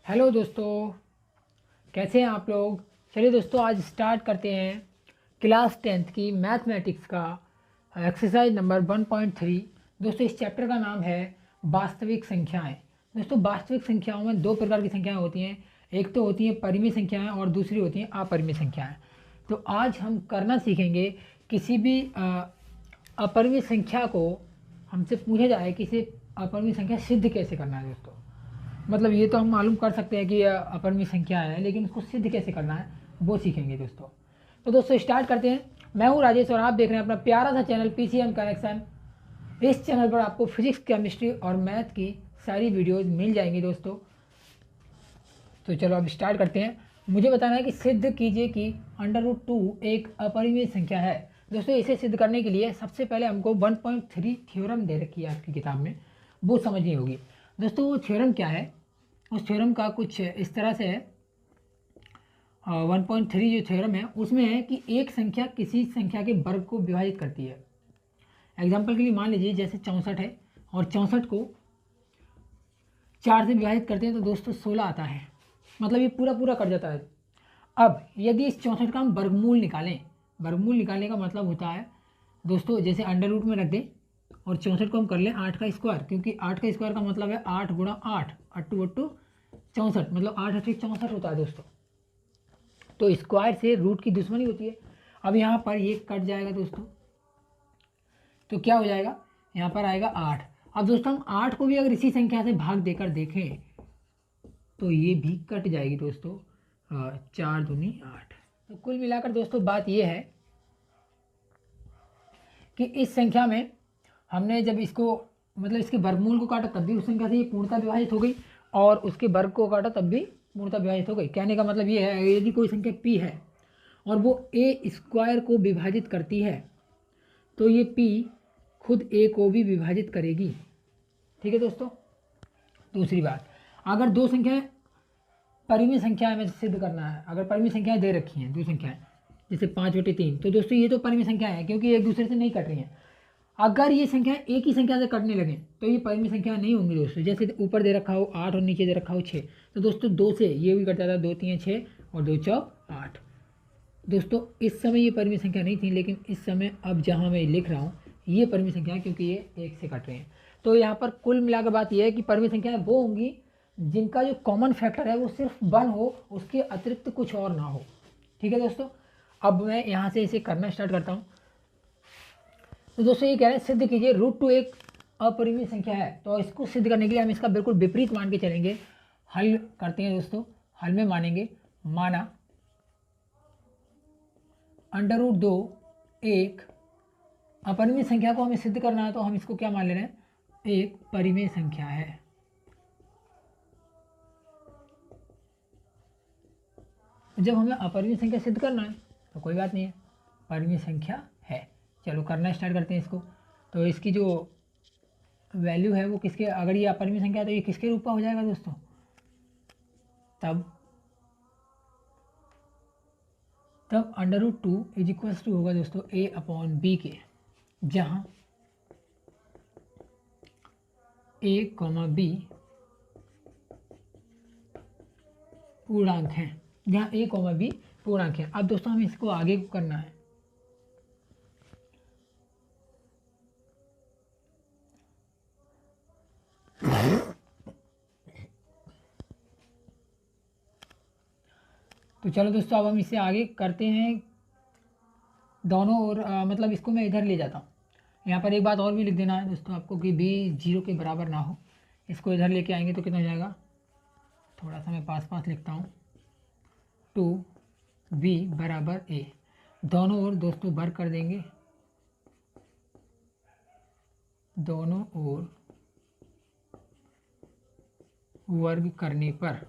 Hello दोस्तों, कैसे हैं आप लोग। चलिए दोस्तों, आज स्टार्ट करते हैं क्लास 10th की मैथमेटिक्स का एक्सरसाइज नंबर 1.3। दोस्तों, इस चैप्टर का नाम है वास्तविक संख्याएं। दोस्तों, वास्तविक संख्याओं में दो प्रकार की संख्याएं होती हैं। एक तो होती हैं परिमेय संख्याएं और दूसरी होती हैं अपरिमेय संख्याएं। तो आज हम करना सीखेंगे किसी भी अपरिमेय संख्या को हमसे पूछा जाए कि इसे अपरिमेय संख्या सिद्ध कैसे करना है। दोस्तों, मतलब ये तो हम मालूम कर सकते हैं कि अपरिमेय संख्या है, लेकिन उसको सिद्ध कैसे करना है वो सीखेंगे दोस्तों। तो दोस्तों स्टार्ट करते हैं। मैं हूँ राजेश और आप देख रहे हैं अपना प्यारा सा चैनल पीसीएम कनेक्शन। इस चैनल पर आपको फिजिक्स, केमिस्ट्री और मैथ की सारी वीडियोज़ मिल जाएंगी दोस्तों। तो चलो अब स्टार्ट करते हैं। मुझे बताना है कि सिद्ध कीजिए कि √2 एक अपरिमेय संख्या है। दोस्तों, इसे सिद्ध करने के लिए सबसे पहले हमको 1.3 थ्योरम दे रखी है आपकी किताब में, वो समझनी होगी। दोस्तों, वो थ्योरम क्या है, उस थ्योरम का कुछ इस तरह से है। 1.3 जो थ्योरम है उसमें है कि एक संख्या किसी संख्या के वर्ग को विभाजित करती है। एग्जाम्पल के लिए मान लीजिए जैसे 64 है और 64 को 4 से विभाजित करते हैं तो दोस्तों 16 आता है। मतलब ये पूरा पूरा कट जाता है। अब यदि इस 64 का हम वर्गमूल निकालें, वर्गमूल निकालने का मतलब होता है दोस्तों, जैसे अंडर रूट में रख दें और 64 को हम कर लें 8 का स्क्वायर, क्योंकि 8 का स्क्वायर का मतलब है 8 गुणा 8, 8 64, मतलब 8 8 64 होता है दोस्तों। तो स्क्वायर से रूट की दुश्मनी होती है। अब यहाँ पर ये कट जाएगा दोस्तों, तो क्या हो जाएगा, यहाँ पर आएगा 8। अब दोस्तों हम 8 को भी अगर इसी संख्या से भाग देकर देखें तो ये भी कट जाएगी दोस्तों, 4 दूनी 8। तो कुल मिलाकर दोस्तों बात ये है कि इस संख्या में हमने जब इसको मतलब इसके वर्गमूल को काटा तब भी उस संख्या से ये पूर्णतः विभाजित हो गई, और उसके वर्ग को काटा तब भी पूर्णतः विभाजित हो गई। कहने का मतलब ये है, यदि कोई संख्या p है और वो a स्क्वायर को विभाजित करती है तो ये p खुद a को भी विभाजित करेगी। ठीक है दोस्तों। दूसरी बात, अगर दो संख्याएं परिमेय संख्या में सिद्ध करना है, अगर परिमेय संख्याएं दे रखी हैं, दो संख्याएं जैसे 5/3, तो दोस्तों ये तो परिमेय संख्या है क्योंकि एक दूसरे से नहीं कट रही हैं। अगर ये संख्या एक ही संख्या से कटने लगे तो ये परिमेय संख्या नहीं होंगी दोस्तों। जैसे ऊपर दे रखा हो 8 और नीचे दे रखा हो 6, तो दोस्तों 2 से ये भी कट जाता है, 2 3 6 और 2 4 8। दोस्तों इस समय ये परिमेय संख्या नहीं थी, लेकिन इस समय अब जहाँ मैं लिख रहा हूँ ये परिमेय संख्या है क्योंकि ये एक से कट रहे हैं। तो यहाँ पर कुल मिलाकर बात यह है कि परिमेय संख्याएं वो होंगी जिनका जो कॉमन फैक्टर है वो सिर्फ 1 हो, उसके अतिरिक्त कुछ और ना हो। ठीक है दोस्तों। अब मैं यहाँ से इसे करना स्टार्ट करता हूँ। तो दोस्तों ये कह रहे हैं सिद्ध कीजिए √2 एक अपरिमेय संख्या है। तो इसको सिद्ध करने के लिए हम इसका बिल्कुल विपरीत मान के चलेंगे। हल करते हैं दोस्तों। हल में मानेंगे, माना √2 एक अपरिमेय संख्या को हमें सिद्ध करना है, तो हम इसको क्या मान ले रहे हैं, एक परिमेय संख्या है। जब हमें अपरिमेय संख्या सिद्ध करना है तो कोई बात नहीं है, परिमेय संख्या है। चलो करना स्टार्ट करते हैं इसको। तो इसकी जो वैल्यू है वो किसके, अगर ये अपरिमेय संख्या है तो ये किसके रूप का हो जाएगा दोस्तों, तब √2 इज इक्वल्स टू होगा दोस्तों a/b के, जहाँ a, b पूर्णांक हैं, जहाँ a, b पूर्णांक हैं। अब दोस्तों हमें इसको आगे करना है। तो चलो दोस्तों अब हम इसे आगे करते हैं दोनों ओर, मतलब इसको मैं इधर ले जाता हूँ। यहाँ पर एक बात और भी लिख देना है दोस्तों आपको कि b 0 के बराबर ना हो। इसको इधर लेके आएंगे तो कितना हो जाएगा, थोड़ा सा मैं पास पास लिखता हूँ, 2b बराबर a। दोनों ओर दोस्तों वर्ग कर देंगे, दोनों ओर वर्ग करने पर,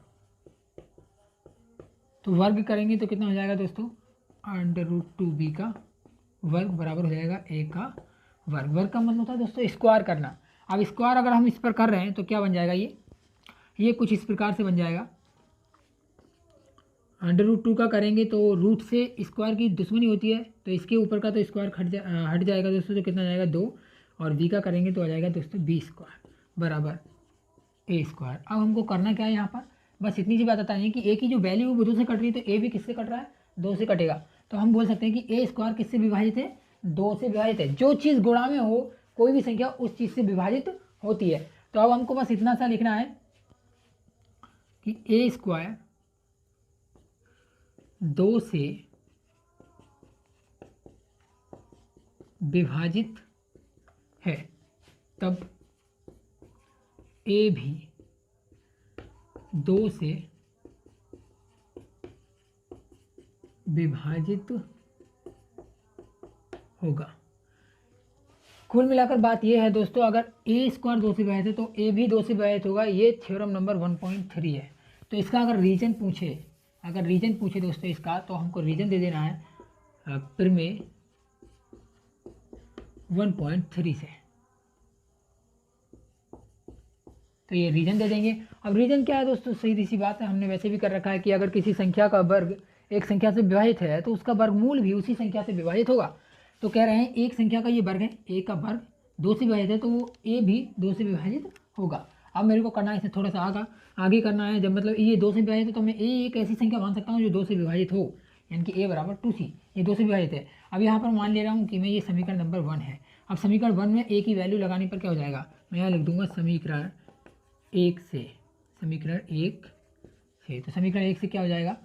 तो वर्ग करेंगे तो कितना हो जाएगा दोस्तों, √2b का वर्ग बराबर हो जाएगा a का वर्ग। वर्ग का मतलब होता है दोस्तों स्क्वायर करना। अब स्क्वायर अगर हम इस पर कर रहे हैं तो क्या बन जाएगा, ये कुछ इस प्रकार से बन जाएगा। √2 का करेंगे तो रूट से स्क्वायर की दुश्मनी होती है, तो इसके ऊपर का तो स्क्वायर हट जाएगा दोस्तों, तो कितना जाएगा 2, और b का करेंगे तो आ जाएगा दोस्तों b² बराबर a²। अब हमको करना क्या है यहाँ पर, बस इतनी सी बात बतानी है कि ए की जो वैल्यू वो 2 से कट रही है, तो ए भी किससे कट रहा है, 2 से कटेगा। तो हम बोल सकते हैं कि ए स्क्वायर किससे विभाजित है, 2 से विभाजित है। जो चीज़ गुणा में हो कोई भी संख्या उस चीज़ से विभाजित होती है। तो अब हमको बस इतना सा लिखना है कि ए स्क्वायर 2 से विभाजित है, तब ए भी 2 से विभाजित होगा। कुल मिलाकर बात यह है दोस्तों, अगर ए स्क्वायर 2 से विभाजित है तो ए भी 2 से विभाजित होगा। ये थ्योरम नंबर 1.3 है। तो इसका अगर रीजन पूछे दोस्तों इसका, तो हमको रीजन दे देना है प्रमेय 1.3 से। तो ये रीजन दे देंगे। अब रीजन क्या है दोस्तों, सीधी सी बात है, हमने वैसे भी कर रखा है कि अगर किसी संख्या का वर्ग एक संख्या से विभाजित है तो उसका वर्गमूल भी उसी संख्या से विभाजित होगा। तो कह रहे हैं एक संख्या का ये वर्ग है, ए का वर्ग 2 से विभाजित है, तो वो ए भी 2 से विभाजित होगा। अब मेरे को करना है इसे थोड़ा सा आगे करना है। जब मतलब ये 2 से विभाजित है तो मैं ए एक ऐसी संख्या मान सकता हूँ जो 2 से विभाजित हो, यानी कि ए बराबर 2c, ये 2 से विभाजित है। अब यहाँ पर मान ले रहा हूँ कि मैं ये समीकरण नंबर 1 है। अब समीकरण 1 में ए की वैल्यू लगाने पर क्या हो जाएगा, मैं यहाँ लिख दूंगा समीकरण 1 से, समीकरण 1 से। तो समीकरण 1 से क्या हो जाएगा,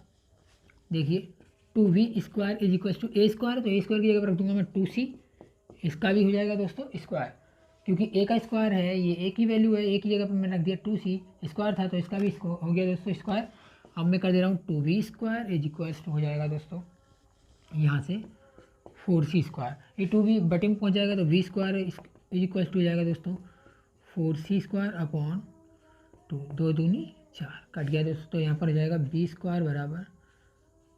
देखिए 2v square is equal to a square. तो ए स्क्वायर की जगह पर रख दूंगा मैं 2c, इसका भी हो जाएगा दोस्तों स्क्वायर, क्योंकि ए का स्क्वायर है, ये ए की वैल्यू है, ए की जगह पर मैंने रख दिया 2c, स्क्वायर था तो इसका भी हो गया दोस्तों स्क्वायर। अब मैं कर दे रहा हूँ 2v square is equals to हो जाएगा दोस्तों यहाँ से 4c स्क्वायर। ये 2v बटे में पहुँच जाएगा तो v square is equals to हो जाएगा दोस्तों 4c स्क्वायर अपॉन 2, 2 दूनी 4 कट गया दोस्तों। तो यहाँ पर हो जाएगा b स्क्वायर बराबर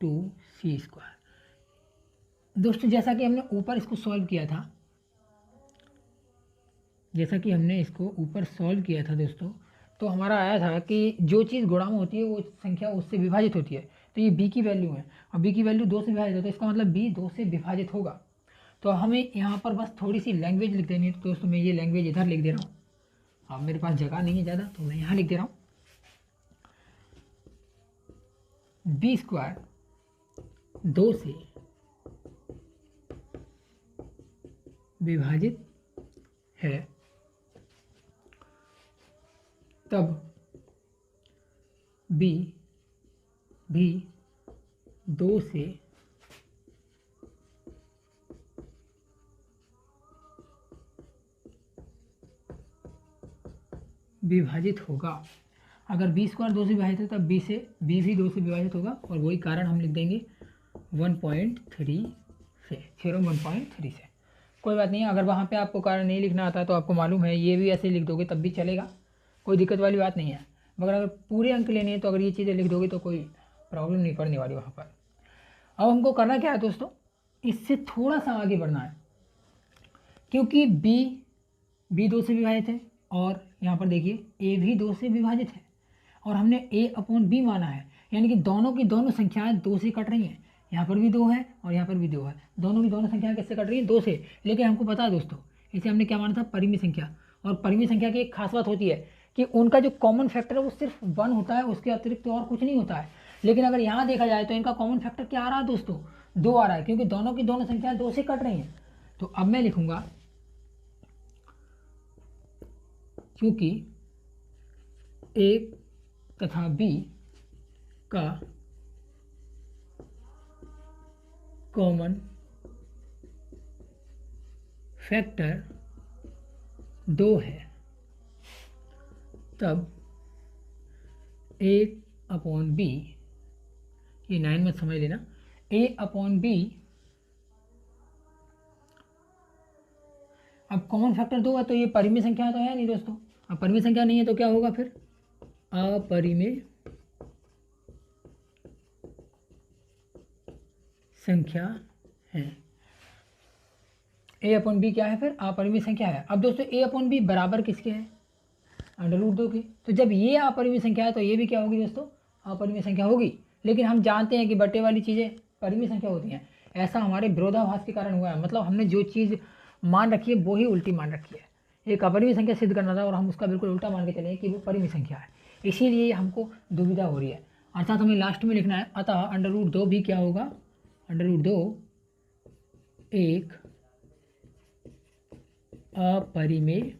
2c स्क्वायर। दोस्तों जैसा कि हमने ऊपर इसको सॉल्व किया था, दोस्तों, तो हमारा आया था कि जो चीज़ गुणा में होती है वो संख्या उससे विभाजित होती है। तो ये b की वैल्यू है और b की वैल्यू 2 से विभाजित है, तो इसका मतलब b 2 से विभाजित होगा। तो हमें यहाँ पर बस थोड़ी सी लैंग्वेज लिख देनी है। तो दोस्तों मैं ये लैंग्वेज इधर लिख दे रहा हूँ, अब मेरे पास जगह नहीं है ज़्यादा तो मैं यहाँ लिख दे रहा हूँ b स्क्वायर 2 से विभाजित है, तब b भी 2 से विभाजित होगा। अगर b स्क्वायर 2 से विभाजित है तब b भी 2 से विभाजित होगा, और वही कारण हम लिख देंगे 1.3 से, थ्योरम 1.3 से। कोई बात नहीं है, अगर वहाँ पे आपको कारण नहीं लिखना आता तो आपको मालूम है ये भी ऐसे लिख दोगे तब भी चलेगा, कोई दिक्कत वाली बात नहीं है। मगर अगर पूरे अंक लेने हैं तो अगर ये चीज़ें लिख दोगे तो कोई प्रॉब्लम नहीं पड़ने वाली वहाँ पर। अब हमको करना क्या है दोस्तों, इससे थोड़ा सा आगे बढ़ना है, क्योंकि b 2 से विभाजित है और यहाँ पर देखिए a भी 2 से विभाजित है, और हमने a अपॉन b माना है, यानी कि दोनों की दोनों संख्याएं 2 से कट रही हैं। यहाँ पर भी 2 है और यहाँ पर भी 2 है, दोनों की दोनों संख्याएं किससे कट रही हैं, 2 से। लेकिन हमको पता है दोस्तों, इसे हमने क्या माना था, परिमेय संख्या। और परिमेय संख्या की एक खास बात होती है कि उनका जो कॉमन फैक्टर है वो सिर्फ 1 होता है, उसके अतिरिक्त तो और कुछ नहीं होता है। लेकिन अगर यहाँ देखा जाए तो इनका कॉमन फैक्टर क्या आ रहा है दोस्तों, 2 आ रहा है, क्योंकि दोनों की दोनों संख्याएं 2 से कट रही हैं। तो अब मैं लिखूंगा क्योंकि a तथा b का कॉमन फैक्टर 2 है, तब a अपॉन b, ये 9 मत समझ लेना, a अपॉन b, अब कॉमन फैक्टर 2 है तो ये परिमेय संख्या तो है नहीं दोस्तों। अब परिमेय संख्या नहीं है तो क्या होगा फिर, अपरिमेय संख्या है। a अपॉन बी क्या है फिर, अपरिमेय संख्या है। अब दोस्तों a अपॉन बी बराबर किसके है, √2 के। तो जब ये अपरिमेय संख्या है तो ये भी क्या होगी दोस्तों, अपरिमेय संख्या होगी। लेकिन हम जानते हैं कि बटे वाली चीज़ें परिमेय संख्या होती हैं, ऐसा हमारे विरोधाभास के कारण हुआ है। मतलब हमने जो चीज़ मान रखी है वो ही उल्टी मान रखी है। एक अपरिमेय संख्या सिद्ध करना था और हम उसका बिल्कुल उल्टा मान के चले कि वो परिमेय संख्या है। इसीलिए हमको दुविधा हो रही है। अर्थात हमें लास्ट में लिखना है अतः √2 भी क्या होगा, √2 एक अपरिमेय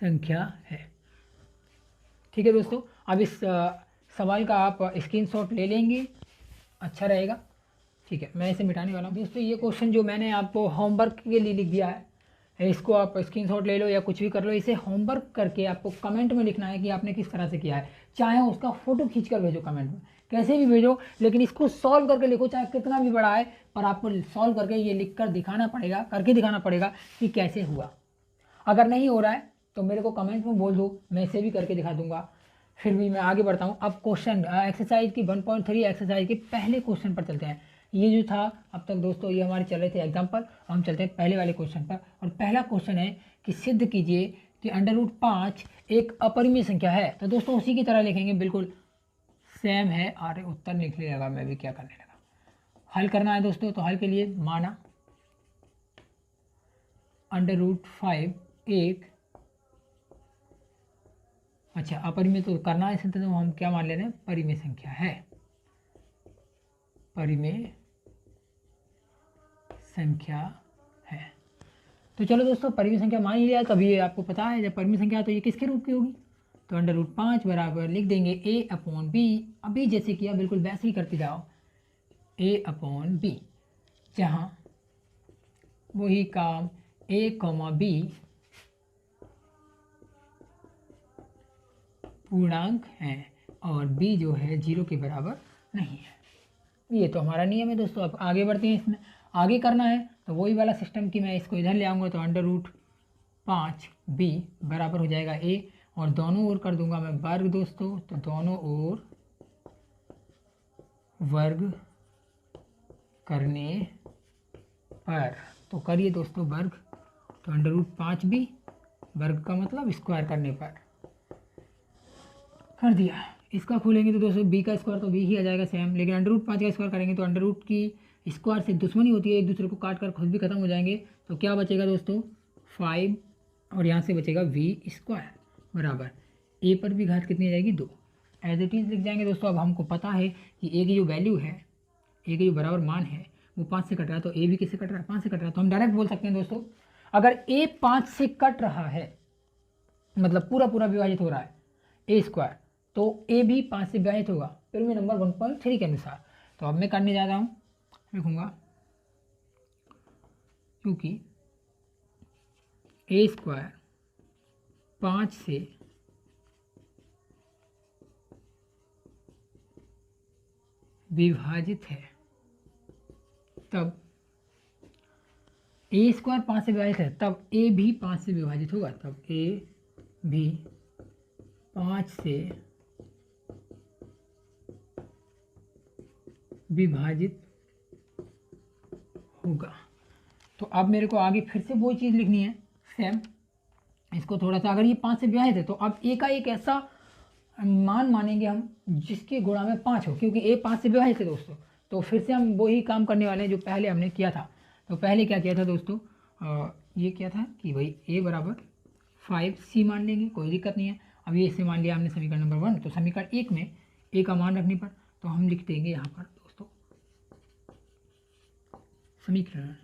संख्या है। ठीक है दोस्तों, अब इस सवाल का आप स्क्रीनशॉट ले लेंगे, अच्छा रहेगा। ठीक है, मैं इसे मिटाने वाला हूँ। दोस्तों ये क्वेश्चन जो मैंने आपको होमवर्क के लिए लिख दिया है, इसको आप स्क्रीनशॉट ले लो या कुछ भी कर लो। इसे होमवर्क करके आपको कमेंट में लिखना है कि आपने किस तरह से किया है। चाहे उसका फ़ोटो खींच कर भेजो कमेंट में, कैसे भी भेजो, लेकिन इसको सॉल्व करके लिखो, चाहे कितना भी बड़ा है, पर आपको सॉल्व करके ये लिख कर दिखाना पड़ेगा, करके दिखाना पड़ेगा कि कैसे हुआ। अगर नहीं हो रहा है तो मेरे को कमेंट में बोल दो, मैं इसे भी करके दिखा दूंगा। फिर भी मैं आगे बढ़ता हूँ। अब क्वेश्चन एक्सरसाइज की 1.3 एक्सरसाइज के पहले क्वेश्चन पर चलते हैं। ये जो था अब तक दोस्तों, ये हमारे चल रहे थे एग्जाम्पल, हम चलते हैं पहले वाले क्वेश्चन पर। और पहला क्वेश्चन है कि सिद्ध कीजिए कि √5 एक अपरिमेय संख्या है। तो दोस्तों उसी की तरह लिखेंगे, बिल्कुल सेम है। अरे उत्तर लिख लिएगा, मैं भी क्या करने लगा। हल करना है दोस्तों, तो हल के लिए माना √5 एक, अच्छा अपरिमेय तो करना है, तो हम क्या मान ले रहे हैं, परिमेय संख्या है, परिमेय संख्या है। तो चलो दोस्तों परिमेय संख्या मान लिया। तभी ये आपको पता है जब परिमेय संख्या तो ये किसके रूप की होगी, तो √5 बराबर लिख देंगे a/b। अभी जैसे किया बिल्कुल वैसे ही करते जाओ, a/b, जहाँ वही काम a, b पूर्णांक हैं और b जो है 0 के बराबर नहीं है। ये तो हमारा नियम है दोस्तों। अब आगे बढ़ते हैं, इसमें आगे करना है तो वही वाला सिस्टम कि मैं इसको इधर ले आऊँगा, तो √5b बराबर हो जाएगा a, और दोनों ओर कर दूंगा मैं वर्ग दोस्तों। तो दोनों ओर वर्ग करने पर, तो करिए दोस्तों वर्ग, तो √5b वर्ग का मतलब स्क्वायर करने पर कर दिया। इसका खोलेंगे तो दोस्तों b का स्क्वायर तो b ही आ जाएगा सेम, लेकिन √5 का स्क्वायर करेंगे तो √ की स्क्वायर से दुश्मनी होती है, एक दूसरे को काट कर खुद भी खत्म हो जाएंगे। तो क्या बचेगा दोस्तों 5, और यहाँ से बचेगा v² बराबर a पर भी घात कितनी आ जाएगी 2, एज इट इज़ लिख जाएंगे दोस्तों। अब हमको पता है कि a की जो वैल्यू है, a की जो बराबर मान है वो 5 से कट रहा है, तो a भी किससे कट रहा है, 5 से कट रहा है। तो हम डायरेक्ट बोल सकते हैं दोस्तों, अगर a 5 से कट रहा है, मतलब पूरा पूरा विभाजित हो रहा है a², तो a भी 5 से विभाजित होगा परिमेय नंबर 1.3 के अनुसार। तो अब मैं करने जा रहा हूँ, लिखूँगा क्योंकि a² 5 से विभाजित है, तब a² 5 से विभाजित है, तब a भी 5 से विभाजित होगा, तब a भी 5 से विभाजित होगा। तो अब मेरे को आगे फिर से वो चीज़ लिखनी है सेम, इसको थोड़ा सा, अगर ये 5 से विभाजित है तो अब a का एक ऐसा मान मानेंगे हम जिसके गुणा में 5 हो, क्योंकि a 5 से विभाजित है दोस्तों। तो फिर से हम वही काम करने वाले हैं जो पहले हमने किया था। तो पहले क्या किया था दोस्तों, ये क्या था कि भाई a बराबर 5c मान लेंगे, कोई दिक्कत नहीं है। अब ये इसे मान लिया हमने समीकरण नंबर 1, तो समीकरण 1 में a का मान रखने पर तो हम लिख देंगे यहाँ पर दोस्तों समीकरण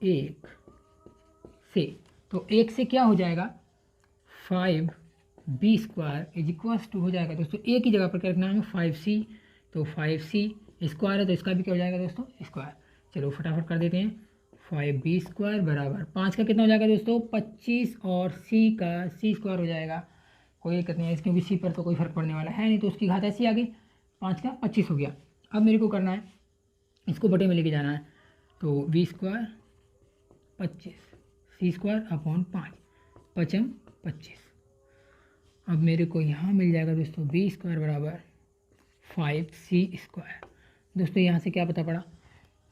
1 से, तो 1 से क्या हो जाएगा 5b² = हो जाएगा दोस्तों, a की जगह पर क्या रखना है 5c, तो 5c स्क्वायर है तो इसका भी क्या हो जाएगा दोस्तों स्क्वायर। चलो फटाफट कर देते हैं, 5b² बराबर 5 का कितना हो जाएगा दोस्तों 25, और c का c² हो जाएगा, कोई दिक्कत नहीं है क्योंकि c पर तो कोई फर्क पड़ने वाला है नहीं, तो उसकी घात ऐसी आ गई, 5 का 25 हो गया। अब मेरे को करना है इसको बटे में लेके जाना है, तो v² 25 c²/5 5m 25। अब मेरे को यहाँ मिल जाएगा दोस्तों v² बराबर 5c²। दोस्तों यहाँ से क्या पता पड़ा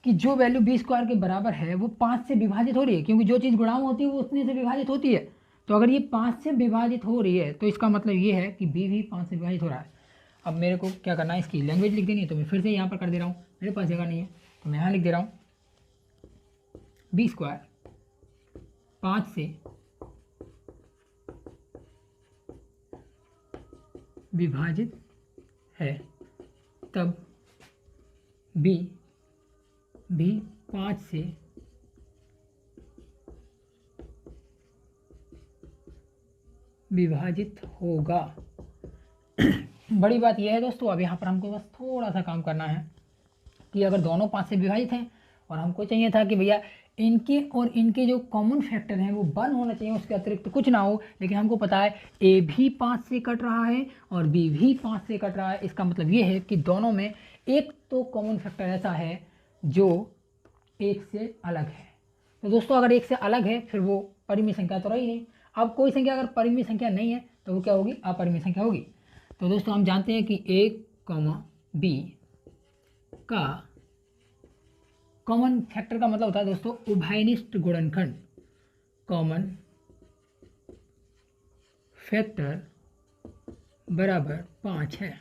कि जो वैल्यू b² के बराबर है वो 5 से विभाजित हो रही है, क्योंकि जो चीज़ गुणा में होती है वो उतने से विभाजित होती है। तो अगर ये 5 से विभाजित हो रही है तो इसका मतलब ये है कि b भी 5 से विभाजित हो रहा है। अब मेरे को क्या करना है, इसकी लैंग्वेज लिख देनी है, तो मैं फिर से यहाँ पर कर दे रहा हूँ, मेरे पास जगह नहीं है तो मैं यहाँ लिख दे रहा हूँ b² 5 से विभाजित है तब b भी 5 से विभाजित होगा। बड़ी बात यह है दोस्तों, अब यहाँ पर हमको बस थोड़ा सा काम करना है कि अगर दोनों 5 से विभाजित हैं और हमको चाहिए था कि भैया इनके और इनके जो कॉमन फैक्टर हैं वो 1 होना चाहिए, उसके अतिरिक्त कुछ ना हो, लेकिन हमको पता है ए भी 5 से कट रहा है और बी भी 5 से कट रहा है। इसका मतलब ये है कि दोनों में एक तो कॉमन फैक्टर ऐसा है जो 1 से अलग है। तो दोस्तों अगर 1 से अलग है फिर वो परिमेय संख्या तो रही नहीं। अब कोई संख्या अगर परिमेय संख्या नहीं है तो वो क्या होगी? अपरिमेय संख्या होगी। तो दोस्तों हम जानते हैं कि a, b का कॉमन फैक्टर का मतलब होता है दोस्तों उभयनिष्ठ गुणनखंड। कॉमन फैक्टर बराबर 5 है।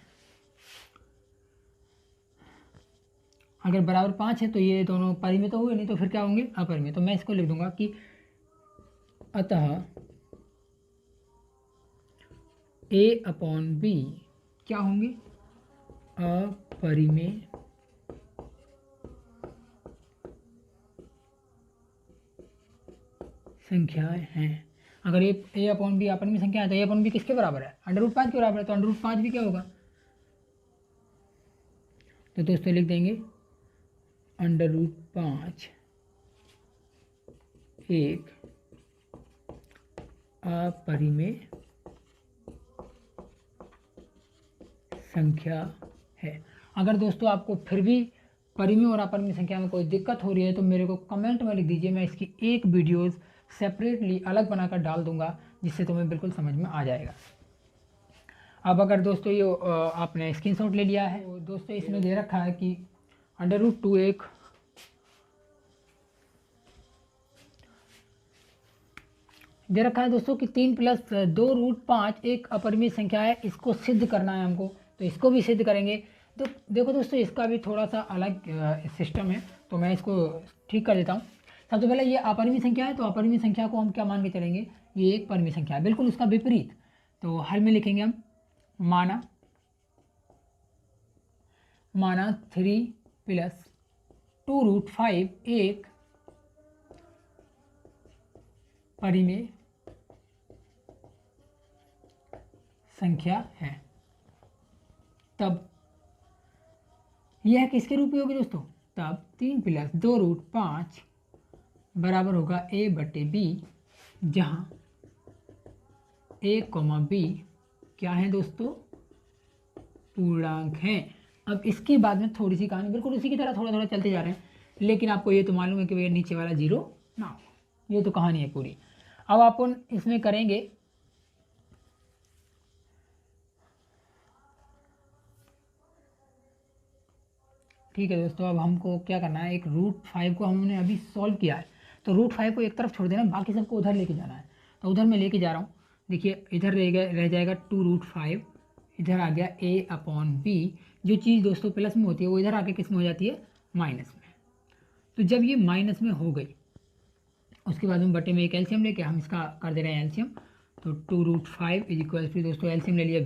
अगर बराबर 5 है तो ये दोनों परिमेय तो हुए, नहीं तो फिर क्या होंगे? अपरिमेय। तो मैं इसको लिख दूंगा कि अतः a/b क्या होंगे? अपरिमेय संख्याएं हैं। अगर a/b अपरिमेय संख्या है तो a/b किसके बराबर है? √5 के बराबर है। तो √5 भी क्या होगा? तो दोस्तों लिख देंगे √5 एक अपरिमेय संख्या है। अगर दोस्तों आपको फिर भी परिमेय और अपरिमेय संख्या में कोई दिक्कत हो रही है तो मेरे को कमेंट में लिख दीजिए, मैं इसकी एक वीडियोस सेपरेटली अलग बनाकर डाल दूंगा जिससे तुम्हें बिल्कुल समझ में आ जाएगा। अब अगर दोस्तों ये आपने स्क्रीनशॉट ले लिया है तो दोस्तों इसमें दे रखा है कि √2 एक दे रखा है दोस्तों कि 3 + 2√5 एक अपरिमेय संख्या है। इसको सिद्ध करना है हमको, तो इसको भी सिद्ध करेंगे। तो देखो दोस्तों इसका भी थोड़ा सा अलग सिस्टम है, तो मैं इसको ठीक कर देता हूँ। सबसे पहले ये अपरिमेय संख्या है, तो अपरिमेय संख्या को हम क्या मान के चलेंगे? ये एक परिमेय संख्या है, बिल्कुल उसका विपरीत। तो हल में लिखेंगे हम माना 3 + 2√5 एक परिमेय संख्या है। तब यह किसके रूप में होगी दोस्तों? तब 3 + 2√5 बराबर होगा a/b, जहाँ a, b क्या है दोस्तों? पूर्णांक हैं। अब इसके बाद में थोड़ी सी कहानी बिल्कुल उसी की तरह थोड़ा थोड़ा चलते जा रहे हैं, लेकिन आपको ये तो मालूम है कि भैया नीचे वाला 0 ना हो। ये तो कहानी है पूरी। अब अपन इसमें करेंगे ठीक है दोस्तों। अब हमको क्या करना है? एक √5 को हमने अभी सॉल्व किया है, तो √5 को एक तरफ छोड़ देना, बाकी सबको उधर लेके जाना है। तो उधर मैं लेके जा रहा हूँ। देखिए इधर रह जाएगा 2√5, इधर आ गया a/b। जो चीज़ दोस्तों प्लस में होती है वो इधर आके किस में हो जाती है? माइनस में। तो जब ये माइनस में हो गई उसके बाद में बटे में एक एलसीएम लेके हम इसका कर दे रहे हैं एलसीएम। तो 2√5 = दोस्तों एलसीएम ले लिया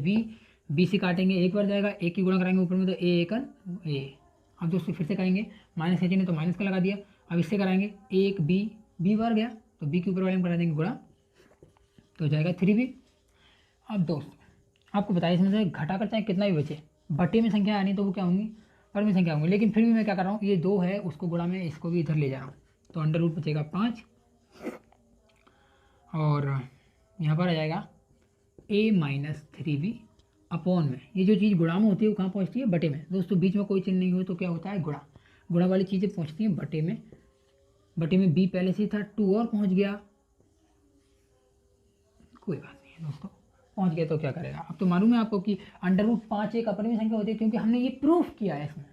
b से काटेंगे, एक बार जाएगा, एक की गुणा कराएंगे ऊपर में तो a। अब दोस्तों फिर से करेंगे, माइनस है तो माइनस का लगा दिया। अब इससे कराएंगे 1b बार गया तो b के ऊपर वाले में करा देंगे गुणा, तो हो जाएगा 3b। अब दोस्तों आपको बताइए इसमें से घटाकर चाहे कितना भी बचे, बटे में संख्या आनी तो वो क्या होंगी? परिमेय संख्या होंगी। लेकिन फिर भी मैं क्या कर रहा हूँ, ये 2 है उसको गुणा में इसको भी इधर ले जा रहा हूँ, तो √ बचेगा 5 और यहाँ पर आ जाएगा a - 3b अपॉन में। ये जो चीज़ गुणा में होती है वो कहाँ पहुँचती है? बटे में। दोस्तों बीच में कोई चिन्ह नहीं हो तो क्या होता है? गुणा। गुणा वाली चीज़ें पहुँचती हैं बटे में। बटे में b पहले से था, 2 और पहुँच गया, कोई बात नहीं है दोस्तों, पहुँच गया तो क्या करेगा? अब तो मालूम है आपको कि √5 एक अपरिमेय संख्या होती है, क्योंकि हमने ये प्रूफ किया है इसमें।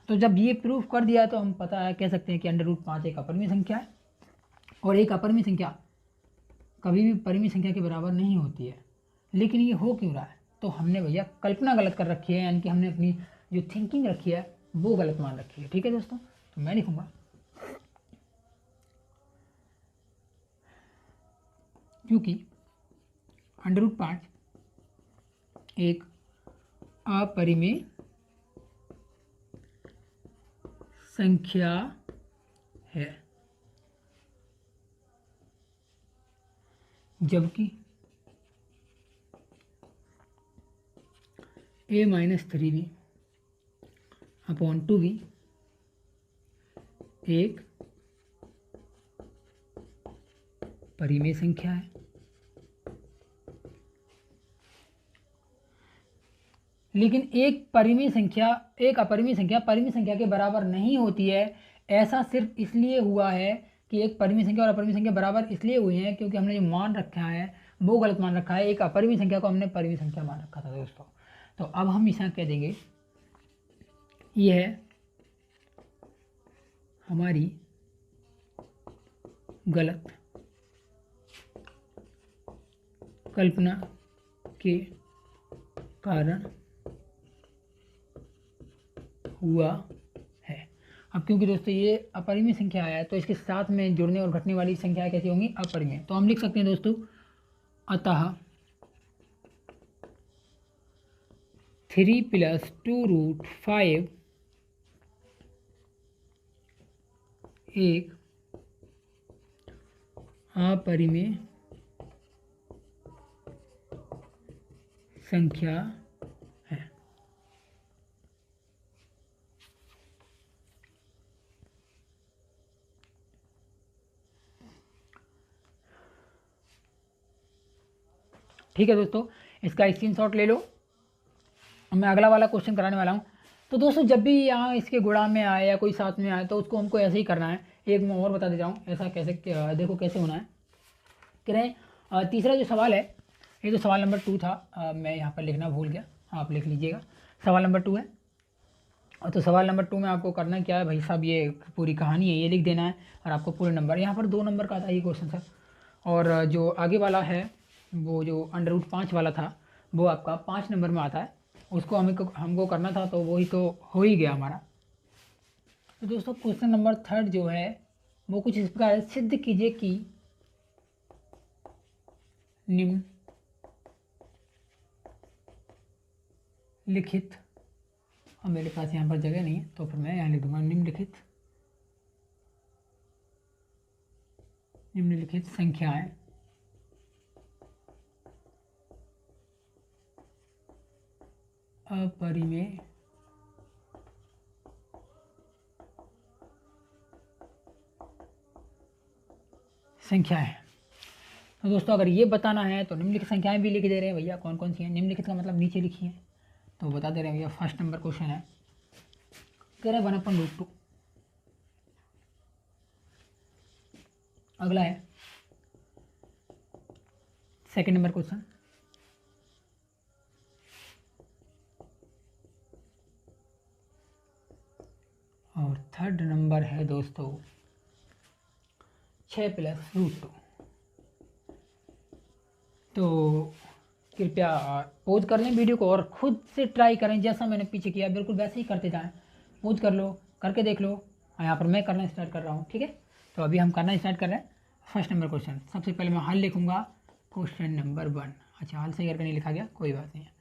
तो जब ये प्रूफ कर दिया तो हम पता है कह सकते हैं कि √5 एक अपरिमेय संख्या है। और एक अपरिमेय संख्या कभी भी परिमेय संख्या के बराबर नहीं होती है। लेकिन ये हो क्यों रहा है? तो हमने भैया कल्पना गलत कर रखी है, यानी कि हमने अपनी जो थिंकिंग रखी है वो गलत मान रखी है। ठीक है दोस्तों, तो मैं लिखूंगा क्योंकि √5 एक अपरिमेय संख्या है, जबकि a-3b अपॉन 2b एक परिमेय संख्या है। लेकिन एक अपरिमेय संख्या परिमेय संख्या के बराबर नहीं होती है। ऐसा सिर्फ इसलिए हुआ है कि एक परिमेय संख्या और अपरिमेय संख्या बराबर इसलिए हुई है क्योंकि हमने जो मान रखा है वो गलत मान रखा है। एक अपरिमेय संख्या को हमने परिमेय संख्या मान रखा था दोस्तों। तो अब हम इसे कह देंगे ये है हमारी गलत कल्पना के कारण हुआ है। अब क्योंकि दोस्तों ये अपरिमेय संख्या है तो इसके साथ में जुड़ने और घटने वाली संख्याएं कैसी होंगी? अपरिमेय। तो हम लिख सकते हैं दोस्तों, अतः 3 + 2√5 एक अपरिमेय संख्या है। ठीक है दोस्तों, इसका स्क्रीनशॉट ले लो। मैं अगला वाला क्वेश्चन कराने वाला हूँ। तो दोस्तों जब भी यहाँ इसके गुणा में आए या कोई साथ में आए तो उसको हमको ऐसे ही करना है। एक मैं और बता देता हूँ ऐसा कैसे, देखो कैसे होना है। कह रहे हैं तीसरा जो सवाल है, ये तो सवाल नंबर 2 था, मैं यहाँ पर लिखना भूल गया, आप लिख लीजिएगा। सवाल नंबर 2 है। और तो सवाल नंबर 2 में आपको करना क्या है भाई साहब, ये पूरी कहानी है, ये लिख देना है और आपको पूरे नंबर, यहाँ पर 2 नंबर का आता है ये क्वेश्चन सर। और जो आगे वाला है वो जो √5 वाला था वो आपका 5 नंबर में आता है, उसको हमको करना था, तो वही तो हो ही गया हमारा। तो दोस्तों क्वेश्चन नंबर 3 जो है वो कुछ इस प्रकार है, सिद्ध कीजिए कि निम्नलिखित, और मेरे पास यहाँ पर जगह नहीं है तो फिर मैं यहाँ लिख दूंगा निम्नलिखित संख्याएं अपरिमेय संख्या है। तो दोस्तों अगर ये बताना है तो निम्नलिखित संख्याएं भी लिख दे रहे हैं भैया, कौन कौन सी हैं। निम्नलिखित का मतलब नीचे लिखिए, तो बता दे रहे हैं भैया। फर्स्ट नंबर क्वेश्चन है, कह रहे हैं 1/√2। अगला है सेकंड नंबर क्वेश्चन, और थर्ड नंबर है दोस्तों 6 + √2। तो कृपया पॉज कर लें वीडियो को और खुद से ट्राई करें, जैसा मैंने पीछे किया बिल्कुल वैसे ही करते जाएं। पॉज कर लो, करके देख लो। यहाँ पर मैं करना स्टार्ट कर रहा हूँ, ठीक है। तो अभी हम करना स्टार्ट कर रहे हैं। फर्स्ट नंबर क्वेश्चन, सबसे पहले मैं हल लिखूंगा क्वेश्चन नंबर 1। अच्छा हल सही करके नहीं लिखा गया, कोई बात नहीं है।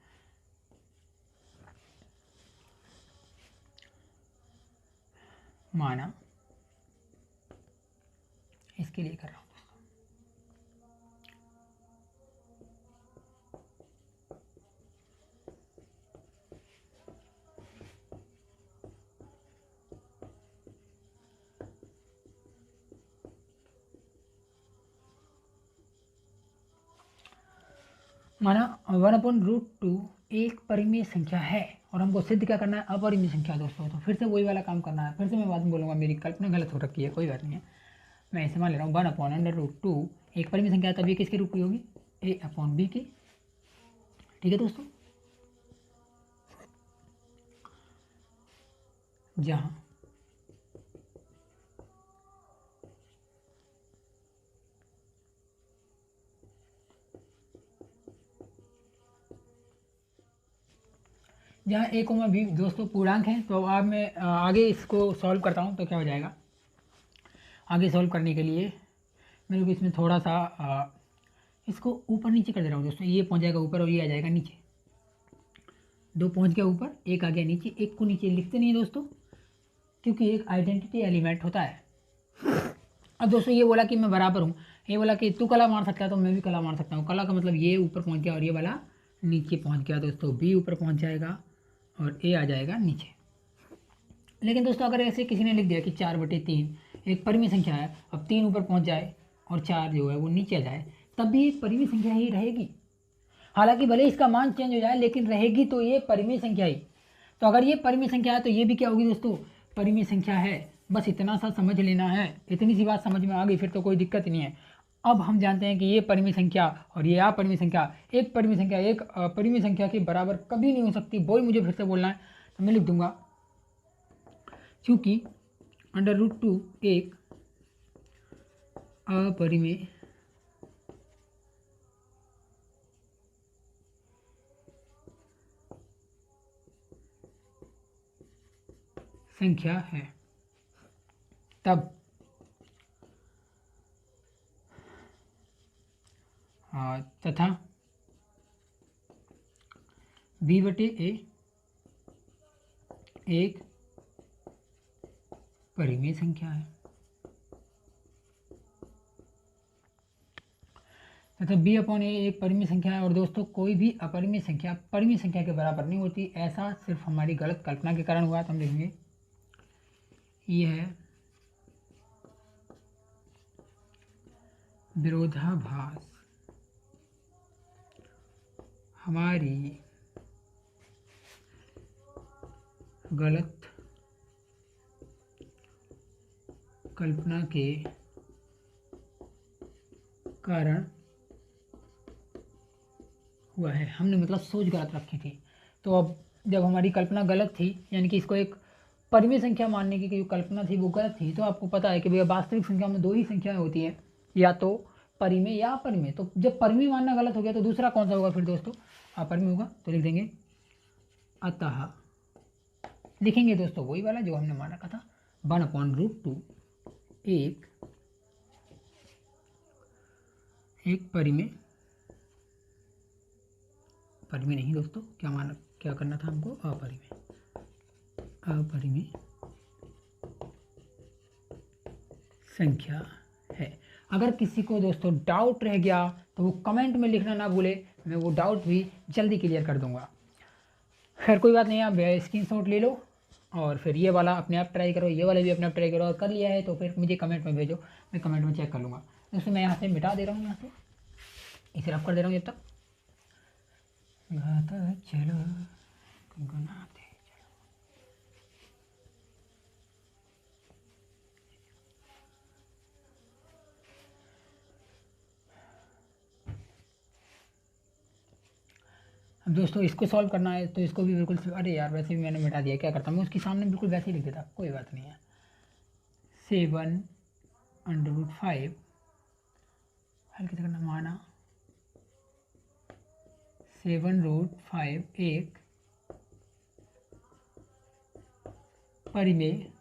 माना, इसके लिए कर रहा हूँ दोस्तों। माना 1/√2 एक परिमेय संख्या है और हमको सिद्ध क्या करना है? अपरिमेय संख्या दोस्तों। तो फिर से वही वाला काम करना है। फिर से मैं बाद में बोलूँगा मेरी कल्पना गलत हो रखी है, कोई बात नहीं है। मैं इसे मान ले रहा हूँ 1/√2 एक परिमेय संख्या है, तब ये किसके रूप की होगी? a/b की। ठीक है दोस्तों, जहाँ a, b दोस्तों पूर्णांक हैं। तो अब मैं आगे इसको सॉल्व करता हूँ। तो क्या हो जाएगा, आगे सॉल्व करने के लिए मेरे को इसमें थोड़ा सा इसको ऊपर नीचे कर दे रहा हूँ दोस्तों। ये पहुँच जाएगा ऊपर और ये आ जाएगा नीचे। 2 पहुंच गया ऊपर, 1 आ गया नीचे। 1 को नीचे लिखते नहीं है दोस्तों, क्योंकि एक आइडेंटिटी एलिमेंट होता है। अब दोस्तों ये बोला कि मैं बराबर हूँ, ये बोला कि तू कला मार सकता है तो मैं भी कला मार सकता हूँ। कला का मतलब ये ऊपर पहुँच गया और ये वाला नीचे पहुँच गया दोस्तों। बी ऊपर पहुँच जाएगा और ए आ जाएगा नीचे। लेकिन दोस्तों अगर ऐसे किसी ने लिख दिया कि 4/3 एक परिमेय संख्या है, अब 3 ऊपर पहुँच जाए और 4 जो है वो नीचे आ जाए, तब भी एक परिमेय संख्या ही रहेगी। हालांकि भले इसका मान चेंज हो जाए, लेकिन रहेगी तो ये परिमेय संख्या ही। तो अगर ये परिमेय संख्या है तो ये भी क्या होगी दोस्तों, परिमेय संख्या है। बस इतना सा समझ लेना है, इतनी सी बात समझ में आ गई, फिर तो कोई दिक्कत ही नहीं है। अब हम जानते हैं कि ये परिमेय संख्या और ये अपरिमेय संख्या, एक परिमेय संख्या एक अपरिमेय संख्या के बराबर कभी नहीं हो सकती। वही मुझे फिर से बोलना है, तो मैं लिख दूंगा क्योंकि √2 एक अपरिमेय संख्या है, तब तथा b/a एक परिमेय संख्या है, तथा b/a एक परिमेय संख्या है। और दोस्तों कोई भी अपरिमेय संख्या परिमेय संख्या के बराबर नहीं होती, ऐसा सिर्फ हमारी गलत कल्पना के कारण हुआ। तो हम लिखेंगे यह विरोधाभास हमारी गलत कल्पना के कारण हुआ है। हमने मतलब सोच गलत रखी थी। तो अब जब हमारी कल्पना गलत थी, यानी कि इसको एक परिमेय संख्या मानने की जो कल्पना थी वो गलत थी, तो आपको पता है कि भैया वास्तविक संख्या में 2 ही संख्याएं होती हैं, या तो परिमेय या अपरिमेय। तो जब परिमेय मानना गलत हो गया तो दूसरा कौन सा होगा फिर दोस्तों, अपरिमेय होगा। तो लिख देंगे अतः, लिखेंगे दोस्तों वही वाला जो हमने मान रखा था, 1/√2 एक परिमेय नहीं दोस्तों, क्या करना था हमको, अपरिमेय संख्या है। अगर किसी को दोस्तों डाउट रह गया तो वो कमेंट में लिखना ना भूले, मैं वो डाउट भी जल्दी क्लियर कर दूंगा। खैर कोई बात नहीं, आप स्क्रीनशॉट ले लो और फिर ये वाला अपने आप ट्राई करो, ये वाला भी अपने आप ट्राई करो, और कर लिया है तो फिर मुझे कमेंट में भेजो, मैं कमेंट में चेक कर लूँगा। दोस्तों मैं यहाँ से मिटा दे रहा हूँ, यहाँ से इसे रफ कर दे रहा हूँ जब तक। गाता चलो गुनगुनाते चलो। अब दोस्तों इसको सॉल्व करना है तो इसको भी बिल्कुल, अरे यार वैसे भी मैंने मिटा दिया, क्या करता मैं उसके सामने बिल्कुल वैसे ही लिख देता, कोई बात नहीं है। 7/5 हल्के से करना, माना 7/5 एक परिमेय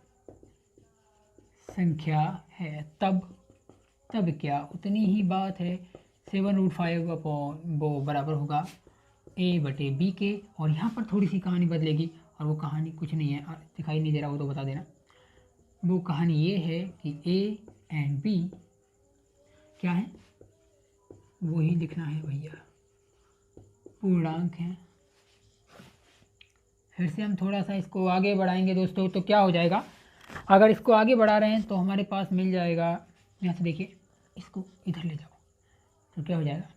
संख्या है, तब क्या, उतनी ही बात है। 7/5 वो बराबर होगा a/b के। और यहाँ पर थोड़ी सी कहानी बदलेगी, और वो कहानी कुछ नहीं है, दिखाई नहीं दे रहा वो तो बता देना। वो कहानी ये है कि a एंड b क्या है, वो ही लिखना है भैया, पूर्णांक हैं। फिर से हम थोड़ा सा इसको आगे बढ़ाएंगे दोस्तों, तो क्या हो जाएगा, अगर इसको आगे बढ़ा रहे हैं तो हमारे पास मिल जाएगा, यहाँ से देखिए इसको इधर ले जाओ तो क्या हो जाएगा,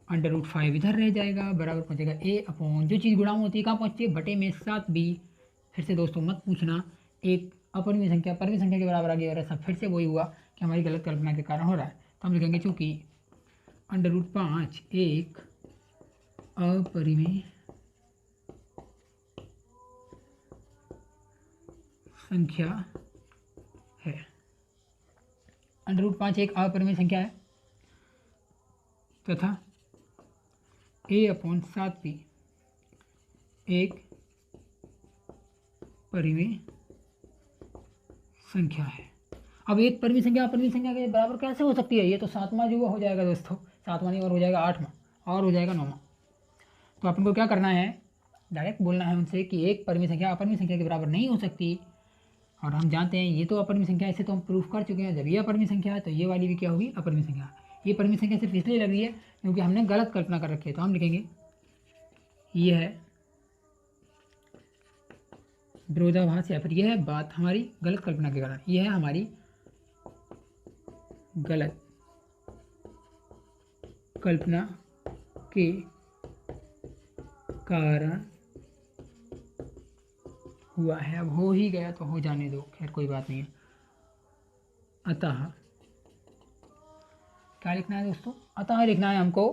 √5 इधर रह जाएगा, बराबर पहुँचेगा a/, जो चीज़ गुणांक होती है कहाँ पहुँचती है, बटे में 7b। फिर से दोस्तों मत पूछना, एक अपरिमेय संख्या परिमेय संख्या के बराबर आ गई, और ऐसा फिर से वही हुआ कि हमारी गलत कल्पना के कारण हो रहा है। तो हम लिखेंगे चूँकि √5 एक अपरिमेय संख्या है, √5 एक अपरिमेय संख्या है, तथा a/7b एक परिमेय संख्या है। अब एक परिमेय संख्या अपरिमेय संख्या के बराबर कैसे हो सकती है, ये तो 7वां जुआ हो जाएगा दोस्तों, 7वां नहीं और हो जाएगा 8वां और हो जाएगा 9वां। तो अपन को क्या करना है, डायरेक्ट बोलना है उनसे कि एक परिमित संख्या अपरिमित संख्या के बराबर नहीं हो सकती। और हम जानते हैं ये तो अपरिमित संख्या, ऐसे तो हम प्रूफ कर चुके हैं। जब ये अपरिमित संख्या है तो ये वाली भी क्या होगी, अपरिमित संख्या। ये परिमित संख्या सिर्फ इसलिए लग रही है क्योंकि हमने गलत कल्पना कर रखी है। तो हम लिखेंगे ये है विरोधाभास, या फिर यह है बात हमारी गलत कल्पना के कारण, यह है हमारी गलत कल्पना के कारण हुआ है। अब हो ही गया तो हो जाने दो, खैर कोई बात नहीं है। अतः क्या लिखना है दोस्तों, अतः लिखना है हमको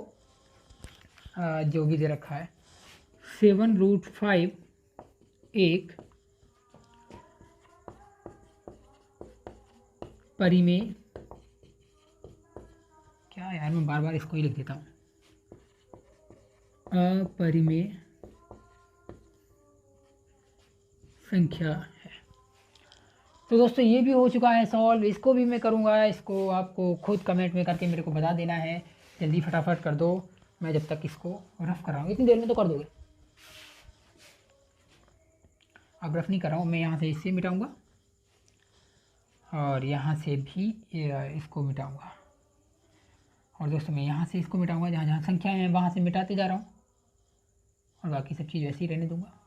जो भी दे रखा है 7√5 एक परिमेय, क्या यार मैं बार बार इसको ही लिख देता हूँ, अपरिमेय संख्या है। तो दोस्तों ये भी हो चुका है सॉल्व, इसको भी मैं करूँगा, इसको आपको खुद कमेंट में करके मेरे को बता देना है। जल्दी फटाफट कर दो, मैं जब तक इसको रफ कर रहा हूँ, इतनी देर में तो कर दोगे। अब रफ नहीं कर रहा हूँ मैं, यहाँ से इससे मिटाऊँगा और यहाँ से भी इसको मिटाऊँगा, और दोस्तों मैं यहाँ से इसको मिटाऊँगा, जहाँ जहाँ संख्याएँ हैं वहाँ से मिटाते जा रहा हूँ, और बाकी सब चीज़ वैसे ही रहने दूँगा।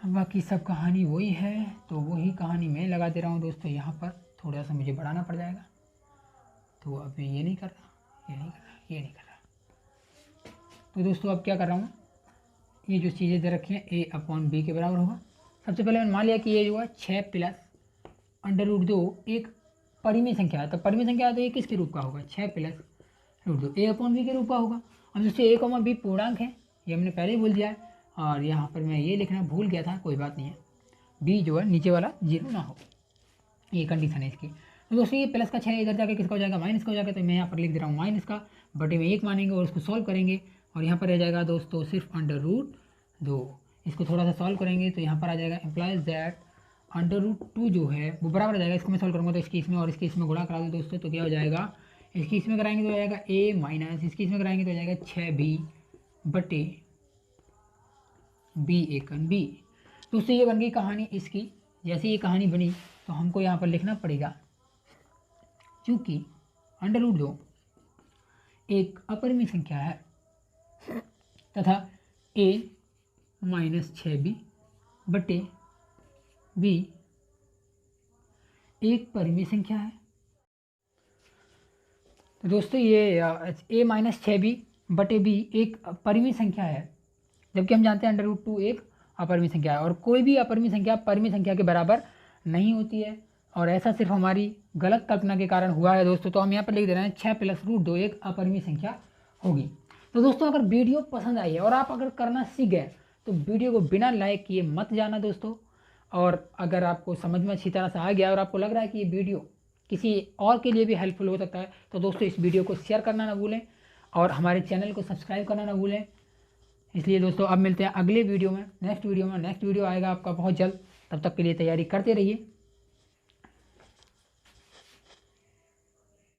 बाकी सब कहानी वही है, तो वही कहानी मैं लगा दे रहा हूँ दोस्तों। यहाँ पर थोड़ा सा मुझे बढ़ाना पड़ जाएगा, तो अब मैं ये नहीं कर रहा, ये नहीं कर रहा, ये नहीं कर रहा। तो दोस्तों अब क्या कर रहा हूँ, ये जो चीज़ें दे रखी हैं a/b के बराबर होगा। सबसे पहले मैंने मान लिया कि ये जो है 6 प्लस √2 एक परिमेय संख्या है। तो परिमेय संख्या है तो ये किसके रूप का होगा, 6 प्लस √2 a/b के रूप का होगा। अब दोस्तों a, b पूर्णांक है, ये हमने पहले ही बोल दिया है। और यहाँ पर मैं ये लिखना भूल गया था, कोई बात नहीं है, b जो है नीचे वाला 0 ना हो, ये कंडीशन है इसकी। तो दोस्तों ये प्लस का 6 इधर जाके किसका हो जाएगा, माइनस का हो जाएगा। तो मैं यहाँ पर लिख दे रहा हूँ माइनस का, बटे में 1 मानेंगे और उसको सॉल्व करेंगे, और यहाँ पर रह जाएगा दोस्तों सिर्फ √2। इसको थोड़ा सा सॉल्व करेंगे तो यहाँ पर आ जाएगा इम्प्लाइज दैट √2 जो है वो बराबर आ जाएगा। इसको मैं सॉल्व करूँगा तो इसकी इसमें और इसकी इसमें गुणा करा दूँ दोस्तों, तो क्या हो जाएगा, इसकी इसमें कराएंगे तो हो जाएगा a माइनस, इसकी इसमें कराएंगे तो हो जाएगा 6b बटे b। दोस्तों ये बन गई कहानी इसकी। जैसे ये कहानी बनी तो हमको यहाँ पर लिखना पड़ेगा, चूँकि √2 एक अपरिमेय संख्या है तथा a माइनस 6b बटे b एक परिमेय संख्या है। तो दोस्तों ये a माइनस 6b बटे b एक परिमेय संख्या है, जबकि हम जानते हैं √2 एक अपरिमेय संख्या है, और कोई भी अपरिमेय संख्या परिमेय संख्या के बराबर नहीं होती है, और ऐसा सिर्फ हमारी गलत कल्पना के कारण हुआ है दोस्तों। तो हम यहाँ पर लिख दे रहे हैं 6 प्लस √2 एक अपरिमेय संख्या होगी। तो दोस्तों अगर वीडियो पसंद आई है और आप अगर करना सीख गए तो वीडियो को बिना लाइक किए मत जाना दोस्तों। और अगर आपको समझ में अच्छी तरह से आ गया और आपको लग रहा है कि ये वीडियो किसी और के लिए भी हेल्पफुल हो सकता है, तो दोस्तों इस वीडियो को शेयर करना ना भूलें और हमारे चैनल को सब्सक्राइब करना ना भूलें। इसलिए दोस्तों अब मिलते हैं अगले वीडियो में, नेक्स्ट वीडियो आएगा आपका बहुत जल्द। तब तक के लिए तैयारी करते रहिए।